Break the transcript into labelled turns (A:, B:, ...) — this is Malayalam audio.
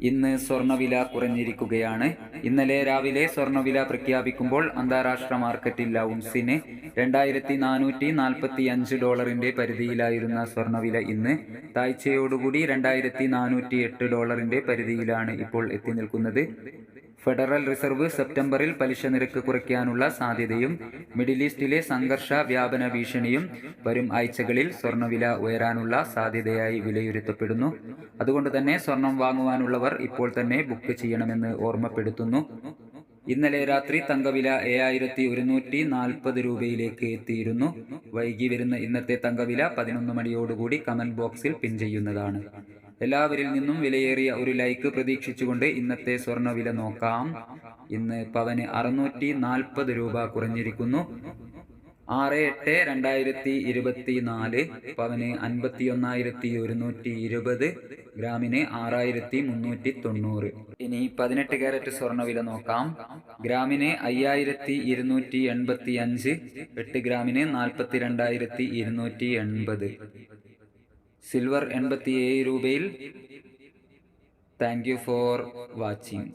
A: ഇന്ന് സ്വർണ്ണവില കുറഞ്ഞിരിക്കുകയാണ്. ഇന്നലെ രാവിലെ സ്വർണ്ണവില പ്രഖ്യാപിക്കുമ്പോൾ അന്താരാഷ്ട്ര മാർക്കറ്റിൽ ഔൺസിന് $2445 പരിധിയിലായിരുന്ന സ്വർണ്ണവില ഇന്ന് താഴ്ചയോടുകൂടി $2408 പരിധിയിലാണ് ഇപ്പോൾ എത്തി നിൽക്കുന്നത്. ഫെഡറൽ റിസർവ് സെപ്റ്റംബറിൽ പലിശ നിരക്ക് കുറയ്ക്കാനുള്ള സാധ്യതയും മിഡിൽ ഈസ്റ്റിലെ സംഘർഷ വ്യാപന ഭീഷണിയും വരും ആഴ്ചകളിൽ സ്വർണ്ണവില ഉയരാനുള്ള സാധ്യതയായി വിലയിരുത്തപ്പെടുന്നു. അതുകൊണ്ട് തന്നെ സ്വർണം വാങ്ങുവാനുള്ളവർ ഇപ്പോൾ തന്നെ ബുക്ക് ചെയ്യണമെന്ന് ഓർമ്മപ്പെടുത്തുന്നു. ഇന്നലെ രാത്രി തങ്കവില 7140 രൂപയിലേക്ക് എത്തിയിരുന്നു. വൈകി വരുന്ന ഇന്നത്തെ തങ്കവില 11 മണിയോടുകൂടി കമന്റ് ബോക്സിൽ പിൻ ചെയ്യുന്നതാണ്. എല്ലാവരിൽ നിന്നും വിലയേറിയ ഒരു ലൈക്ക് പ്രതീക്ഷിച്ചുകൊണ്ട് ഇന്നത്തെ സ്വർണ്ണവില നോക്കാം. ഇന്ന് പവന് 640 രൂപ കുറഞ്ഞിരിക്കുന്നു. 6/8/2024 പവന് 51,120, ഗ്രാമിന് 6,390. ഇനി 18 കാരറ്റ് സ്വർണ്ണവില നോക്കാം. ഗ്രാമിന് 5,285, 8 ഗ്രാമിന് 42,280. സിൽവർ 87 രൂപയിൽ. Thank you for watching.